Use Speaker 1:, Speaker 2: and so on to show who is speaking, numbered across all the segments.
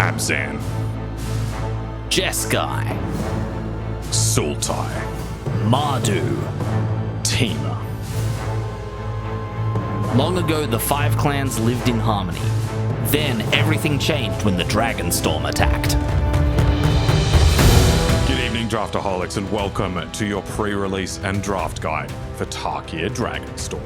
Speaker 1: Abzan,
Speaker 2: Jeskai,
Speaker 1: Sultai,
Speaker 2: Mardu.
Speaker 1: Temur.
Speaker 2: Long ago, the 5 clans lived in harmony. Then everything changed when the Dragonstorm attacked.
Speaker 1: Good evening, Draftaholics, and welcome to your pre-release and draft guide for Tarkir Dragonstorm.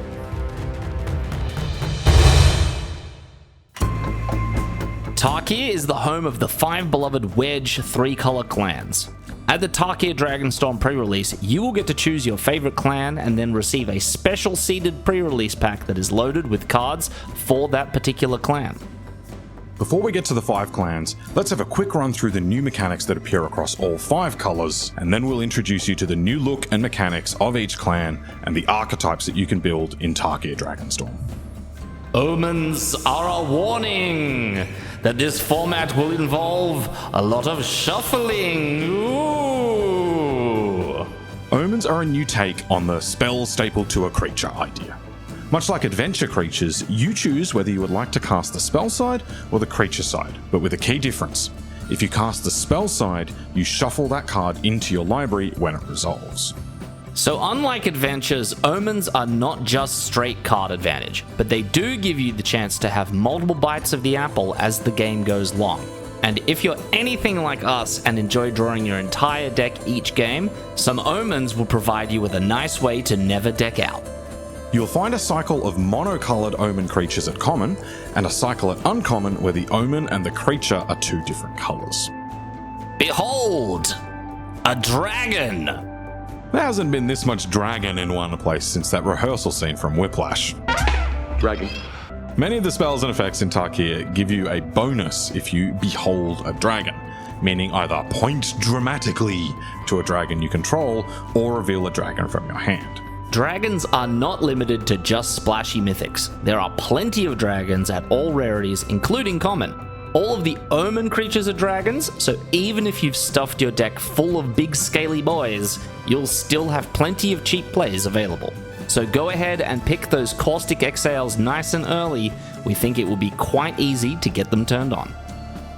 Speaker 2: Tarkir is the home of the 5 beloved Wedge 3-color clans. At the Tarkir Dragonstorm pre-release, you will get to choose your favorite clan and then receive a special seeded pre-release pack that is loaded with cards for that particular clan.
Speaker 1: Before we get to the 5 clans, let's have a quick run through the new mechanics that appear across all 5 colors, and then we'll introduce you to the new look and mechanics of each clan and the archetypes that you can build in Tarkir Dragonstorm.
Speaker 2: Omens are a warning that this format will involve a lot of shuffling. Ooh.
Speaker 1: Omens are a new take on the spell stapled to a creature idea. Much like adventure creatures, you choose whether you would like to cast the spell side or the creature side, but with a key difference. If you cast the spell side, you shuffle that card into your library when it resolves.
Speaker 2: So unlike adventures, Omens are not just straight card advantage, but they do give you the chance to have multiple bites of the apple as the game goes long. And if you're anything like us and enjoy drawing your entire deck each game, some Omens will provide you with a nice way to never deck out.
Speaker 1: You'll find a cycle of monocolored Omen creatures at common, and a cycle at uncommon where the Omen and the creature are 2 different colors.
Speaker 2: Behold! A dragon!
Speaker 1: There hasn't been this much dragon in one place since that rehearsal scene from Whiplash.
Speaker 3: Dragon.
Speaker 1: Many of the spells and effects in Tarkir give you a bonus if you behold a dragon, meaning either point dramatically to a dragon you control or reveal a dragon from your hand.
Speaker 2: Dragons are not limited to just splashy mythics. There are plenty of dragons at all rarities, including common. All of the Omen creatures are dragons, so even if you've stuffed your deck full of big scaly boys, you'll still have plenty of cheap plays available. So go ahead and pick those caustic exhales nice and early. We think it will be quite easy to get them turned on.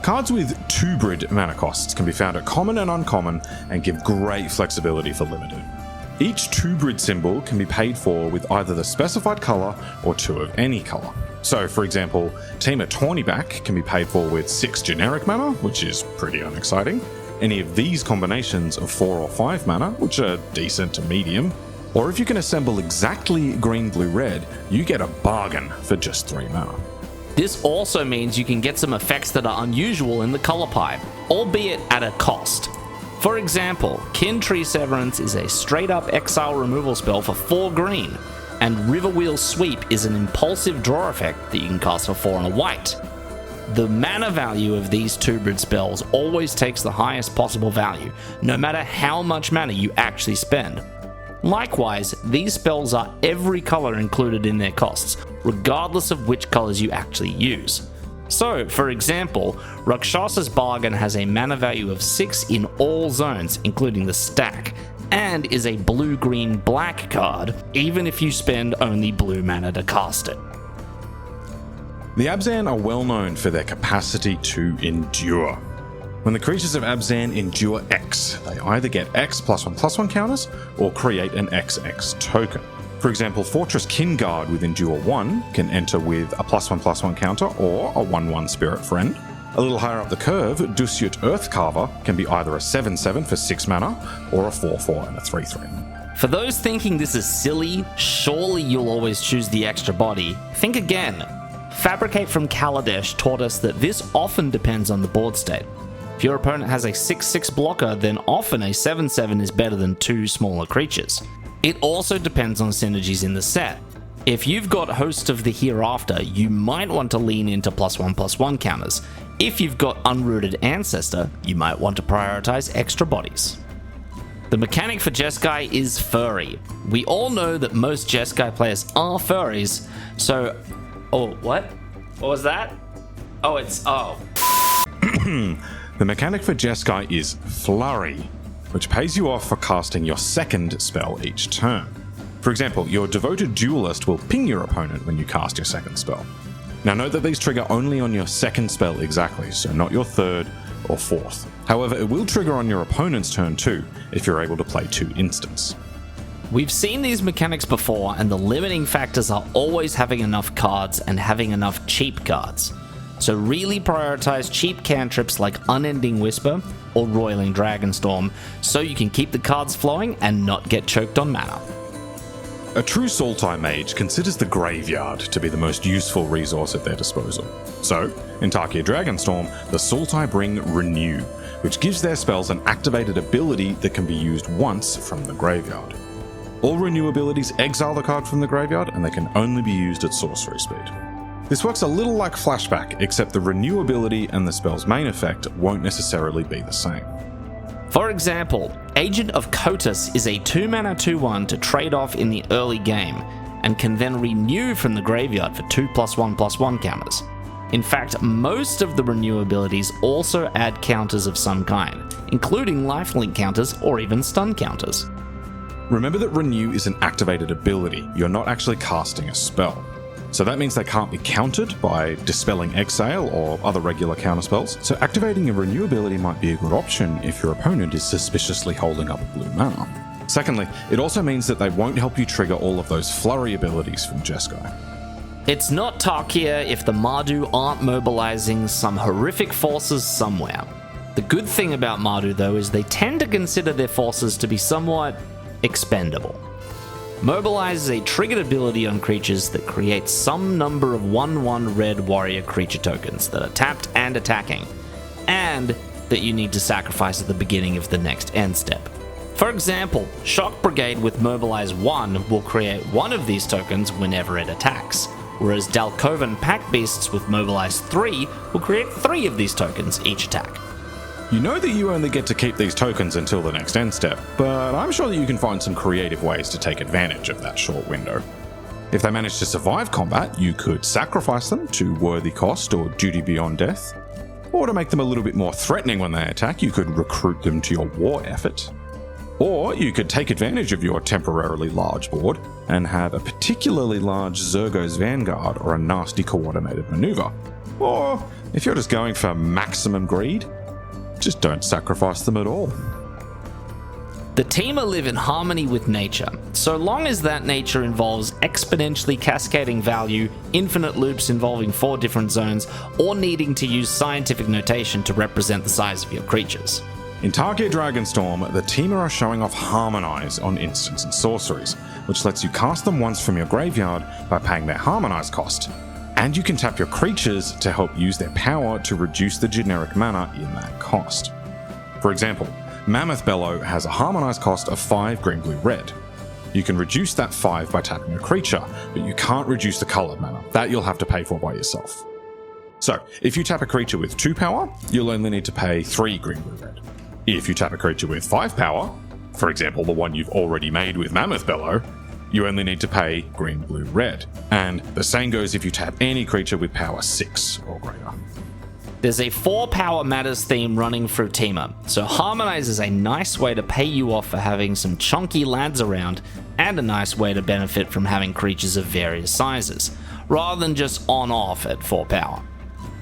Speaker 1: Cards with Twobrid mana costs can be found at common and uncommon and give great flexibility for limited. Each Twobrid symbol can be paid for with either the specified colour or 2 of any colour. So, for example, Temur Tawnyback can be paid for with 6 generic mana, which is pretty unexciting, any of these combinations of 4 or 5 mana, which are decent to medium, or if you can assemble exactly green, blue, red, you get a bargain for just 3 mana.
Speaker 2: This also means you can get some effects that are unusual in the colour pie, albeit at a cost. For example, Kin Tree Severance is a straight-up exile removal spell for 4 green, and Riverwheel Sweep is an impulsive draw effect that you can cast for 4 and a white. The mana value of these Twobrid spells always takes the highest possible value, no matter how much mana you actually spend. Likewise, these spells are every colour included in their costs, regardless of which colours you actually use. So, for example, Rakshasa's Bargain has a mana value of 6 in all zones, including the stack, and is a blue-green-black card, even if you spend only blue mana to cast it.
Speaker 1: The Abzan are well known for their capacity to endure. When the creatures of Abzan endure X, they either get X +1/+1 counters or create an XX token. For example, Fortress Kinguard with Endure 1 can enter with a +1/+1 counter or a 1/1 Spirit Friend. A little higher up the curve, Dusyut Earthcarver can be either a 7/7 for 6 mana or a 4/4 and a 3/3.
Speaker 2: For those thinking this is silly, surely you'll always choose the extra body. Think again. Fabricate from Kaladesh taught us that this often depends on the board state. If your opponent has a 6/6 blocker, then often a 7/7 is better than 2 smaller creatures. It also depends on synergies in the set. If you've got Host of the Hereafter, you might want to lean into +1/+1 counters. If you've got Unrooted Ancestor, you might want to prioritize extra bodies. The mechanic for Jeskai is Flurry. We all know that most Jeskai players are furries, so... Oh, what? What was that? Oh, it's... Oh.
Speaker 1: The mechanic for Jeskai is Flurry, which pays you off for casting your second spell each turn. For example, your Devoted Duelist will ping your opponent when you cast your second spell. Now note that these trigger only on your second spell exactly, so not your third or fourth. However, it will trigger on your opponent's turn too, if you're able to play 2 instants.
Speaker 2: We've seen these mechanics before, and the limiting factors are always having enough cards and having enough cheap cards. So really prioritize cheap cantrips like Unending Whisper or Roiling Dragonstorm, so you can keep the cards flowing and not get choked on mana.
Speaker 1: A true Sultai mage considers the graveyard to be the most useful resource at their disposal. So, in Tarkir Dragonstorm, the Sultai bring Renew, which gives their spells an activated ability that can be used once from the graveyard. All Renew abilities exile the card from the graveyard, and they can only be used at sorcery speed. This works a little like Flashback, except the Renew ability and the spell's main effect won't necessarily be the same.
Speaker 2: For example, Agent of Kotus is a 2-mana 2/1 to trade off in the early game, and can then renew from the graveyard for 2+1/+1 counters. In fact, most of the Renew abilities also add counters of some kind, including lifelink counters or even stun counters.
Speaker 1: Remember that Renew is an activated ability, you're not actually casting a spell. So that means they can't be countered by Dispelling Exile or other regular counterspells, so activating a Renew ability might be a good option if your opponent is suspiciously holding up blue mana. Secondly, it also means that they won't help you trigger all of those Flurry abilities from Jeskai.
Speaker 2: It's not Tarkir if the Mardu aren't mobilizing some horrific forces somewhere. The good thing about Mardu though is they tend to consider their forces to be somewhat expendable. Mobilize is a triggered ability on creatures that creates some number of 1/1 red warrior creature tokens that are tapped and attacking, and that you need to sacrifice at the beginning of the next end step. For example, Shock Brigade with Mobilize 1 will create one of these tokens whenever it attacks, whereas Dalkovan Pack Beasts with Mobilize 3 will create 3 of these tokens each attack.
Speaker 1: You know that you only get to keep these tokens until the next end step, but I'm sure that you can find some creative ways to take advantage of that short window. If they manage to survive combat, you could sacrifice them to Worthy Cost or Duty Beyond Death, or to make them a little bit more threatening when they attack, you could recruit them to your war effort. Or you could take advantage of your temporarily large board and have a particularly large Zergo's Vanguard or a nasty coordinated maneuver. Or, if you're just going for maximum greed, just don't sacrifice them at all.
Speaker 2: The Temur live in harmony with nature, so long as that nature involves exponentially cascading value, infinite loops involving 4 different zones, or needing to use scientific notation to represent the size of your creatures.
Speaker 1: In Tarkir Dragonstorm, the Temur are showing off Harmonize on instants and sorceries, which lets you cast them once from your graveyard by paying their Harmonize cost. And you can tap your creatures to help use their power to reduce the generic mana in that cost. For example, Mammoth Bellow has a Harmonize cost of 5 green, blue, red. You can reduce that 5 by tapping a creature, but you can't reduce the coloured mana. That you'll have to pay for by yourself. So, if you tap a creature with 2 power, you'll only need to pay 3 green, blue, red. If you tap a creature with 5 power, for example the one you've already made with Mammoth Bellow, you only need to pay green, blue, red. And the same goes if you tap any creature with power 6 or greater.
Speaker 2: There's a 4 power matters theme running through Temur, so Harmonize is a nice way to pay you off for having some chunky lads around, and a nice way to benefit from having creatures of various sizes, rather than just on-off at 4 power.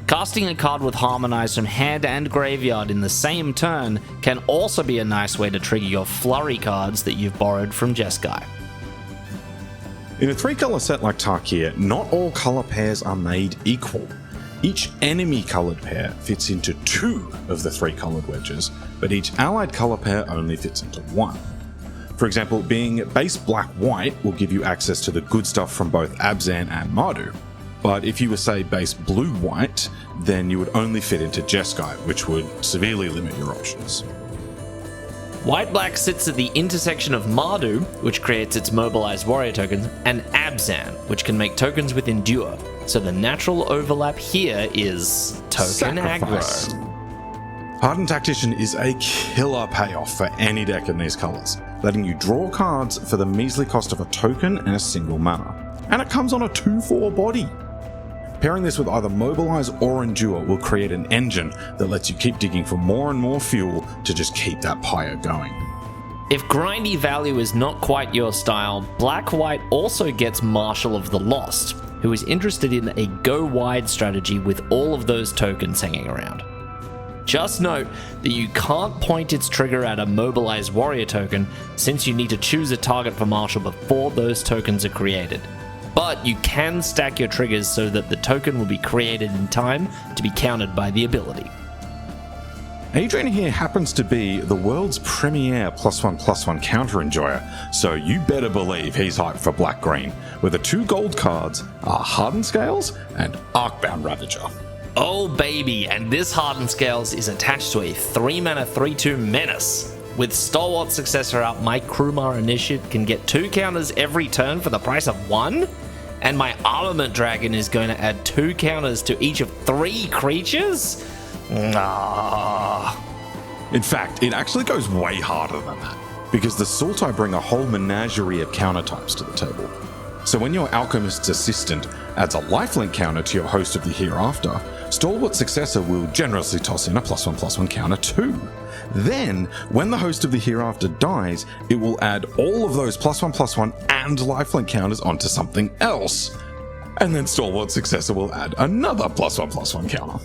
Speaker 2: Casting a card with Harmonize from hand and graveyard in the same turn can also be a nice way to trigger your Flurry cards that you've borrowed from Jeskai.
Speaker 1: In a 3-colour set like Tarkir, not all colour pairs are made equal. Each enemy coloured pair fits into 2 of the 3 coloured wedges, but each allied colour pair only fits into 1. For example, being base black-white will give you access to the good stuff from both Abzan and Mardu. But if you were, say, base blue-white, then you would only fit into Jeskai, which would severely limit your options.
Speaker 2: White-black sits at the intersection of Mardu, which creates its mobilized warrior tokens, and Abzan, which can make tokens with Endure. So the natural overlap here is token
Speaker 1: Sacrifice.
Speaker 2: aggro.
Speaker 1: Hardened Tactician is a killer payoff for any deck in these colours, letting you draw cards for the measly cost of a token and a single mana. And it comes on a 2/4 body. Pairing this with either Mobilize or Endure will create an engine that lets you keep digging for more and more fuel to just keep that pyre going.
Speaker 2: If grindy value is not quite your style, Black-White also gets Marshal of the Lost, who is interested in a go-wide strategy with all of those tokens hanging around. Just note that you can't point its trigger at a Mobilize warrior token, since you need to choose a target for Marshal before those tokens are created. But you can stack your triggers so that the token will be created in time to be countered by the ability.
Speaker 1: Adrian here happens to be the world's premier +1/+1 counter enjoyer, so you better believe he's hyped for black-green, where the 2 gold cards are Hardened Scales and Arcbound Ravager.
Speaker 2: Oh baby, and this Hardened Scales is attached to a 3-mana 3/2 Menace. With Stalwart Successor out, my Krumar Initiate can get 2 counters every turn for the price of 1? And my Armament Dragon is going to add 2 counters to each of 3 creatures?
Speaker 1: In fact, it actually goes way harder than that, because the Sultai bring a whole menagerie of counter types to the table. So when your Alchemist's Assistant adds a lifelink counter to your Host of the Hereafter, Stalwart Successor will generously toss in a +1/+1 counter too. Then, when the Host of the Hereafter dies, it will add all of those +1/+1 and lifelink counters onto something else. And then Stalwart Successor will add another +1/+1 counter.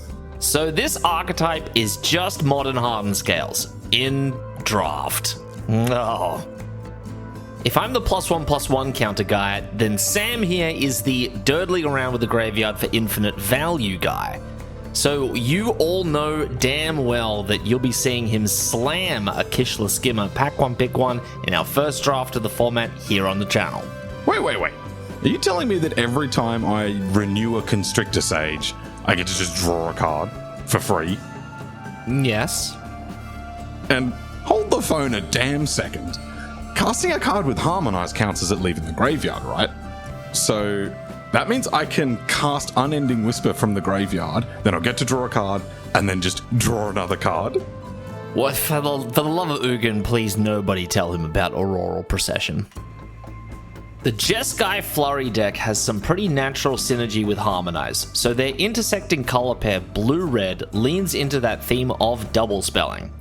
Speaker 2: So this archetype is just modern Hardened Scales in draft. Oh. If I'm the +1/+1 counter guy, then Sam here is the durdling around with the graveyard for infinite value guy. So you all know damn well that you'll be seeing him slam a Kishla Skimmer pack 1 pick 1 in our first draft of the format here on the channel.
Speaker 1: Wait. Are you telling me that every time I renew a Constrictor Sage, I get to just draw a card for free?
Speaker 2: Yes.
Speaker 1: And hold the phone a damn second. Casting a card with Harmonize counts as it leaving the graveyard, right? So that means I can cast Unending Whisper from the graveyard, then I'll get to draw a card, and then just draw another card?
Speaker 2: What, for the love of Ugin, please nobody tell him about Auroral Procession. The Jeskai Flurry deck has some pretty natural synergy with Harmonize, so their intersecting color pair blue-red leans into that theme of double spelling.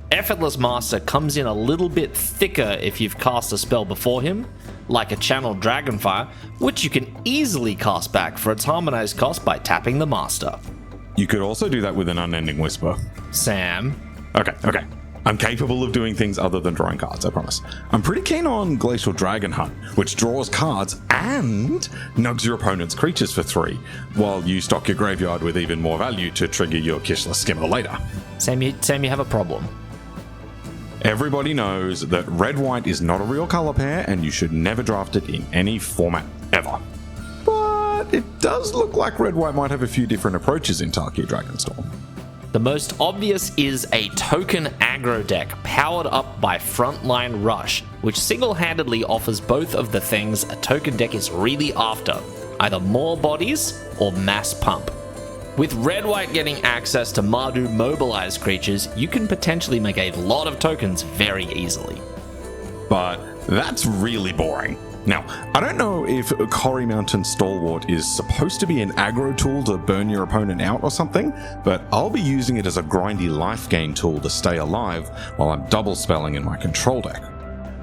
Speaker 2: Effortless Master comes in a little bit thicker if you've cast a spell before him, like a Channeled Dragonfire, which you can easily cast back for its Harmonize cost by tapping the Master.
Speaker 1: You could also do that with an Unending Whisper.
Speaker 2: Sam?
Speaker 1: Okay. I'm capable of doing things other than drawing cards, I promise. I'm pretty keen on Glacial Dragon Hunt, which draws cards and nugs your opponent's creatures for 3, while you stock your graveyard with even more value to trigger your Kishla Skimmer later.
Speaker 2: Sam, you have a problem.
Speaker 1: Everybody knows that red-white is not a real color pair, and you should never draft it in any format ever. But it does look like red-white might have a few different approaches in Tarkir Dragonstorm.
Speaker 2: The most obvious is a token aggro deck powered up by Frontline Rush, which single-handedly offers both of the things a token deck is really after, either more bodies or mass pump. With red-white getting access to Mardu Mobilize creatures, you can potentially make a lot of tokens very easily.
Speaker 1: But that's really boring. Now, I don't know if Corrie Mountain Stalwart is supposed to be an aggro tool to burn your opponent out or something, but I'll be using it as a grindy life gain tool to stay alive while I'm double spelling in my control deck.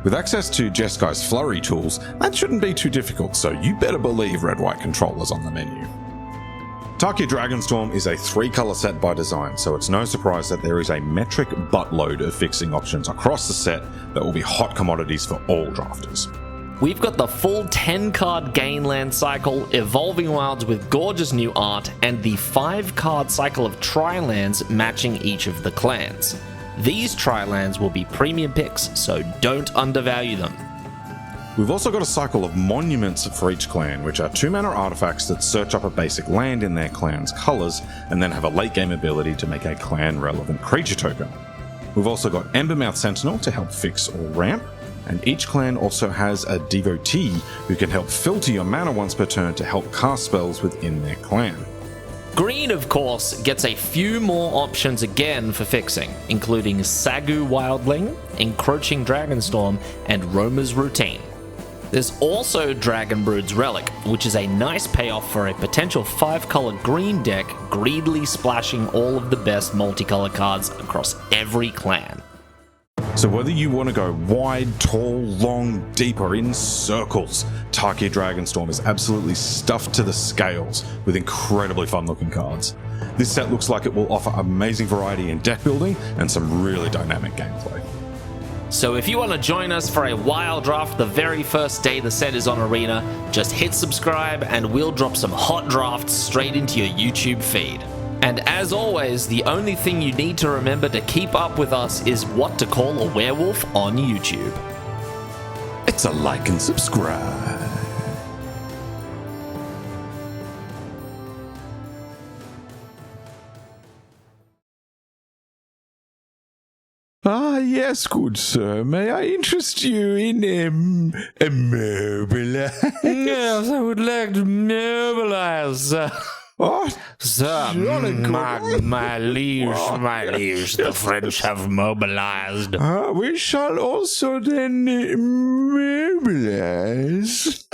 Speaker 1: With access to Jeskai's Flurry tools, that shouldn't be too difficult, so you better believe red-white control is on the menu. Tarkir Dragonstorm is a 3-color set by design, so it's no surprise that there is a metric buttload of fixing options across the set that will be hot commodities for all drafters.
Speaker 2: We've got the full 10-card Gainland cycle, Evolving Wilds with gorgeous new art, and the 5-card cycle of Tri-lands matching each of the clans. These Tri-lands will be premium picks, so don't undervalue them.
Speaker 1: We've also got a cycle of monuments for each clan, which are 2-mana artifacts that search up a basic land in their clan's colours, and then have a late game ability to make a clan-relevant creature token. We've also got Embermouth Sentinel to help fix or ramp, and each clan also has a devotee who can help filter your mana once per turn to help cast spells within their clan.
Speaker 2: Green, of course, gets a few more options again for fixing, including Sagu Wildling, Encroaching Dragonstorm, and Roma's Routine. There's also Dragonbrood's Relic, which is a nice payoff for a potential 5-color green deck greedily splashing all of the best multicolour cards across every clan.
Speaker 1: So whether you want to go wide, tall, long, deep, or in circles, Tarkir Dragonstorm is absolutely stuffed to the scales with incredibly fun looking cards. This set looks like it will offer amazing variety in deck building and some really dynamic gameplay.
Speaker 2: So if you want to join us for a wild draft the very first day the set is on Arena, just hit subscribe and we'll drop some hot drafts straight into your YouTube feed. And as always, the only thing you need to remember to keep up with us is what to call a werewolf on YouTube.
Speaker 1: It's a like and subscribe. Ah, yes, good sir. May I interest you in a Mobilize?
Speaker 2: Yes, I would like to mobilize.
Speaker 1: Oh,
Speaker 2: Sir, my liege, the French have mobilized.
Speaker 1: we shall also then mobilize.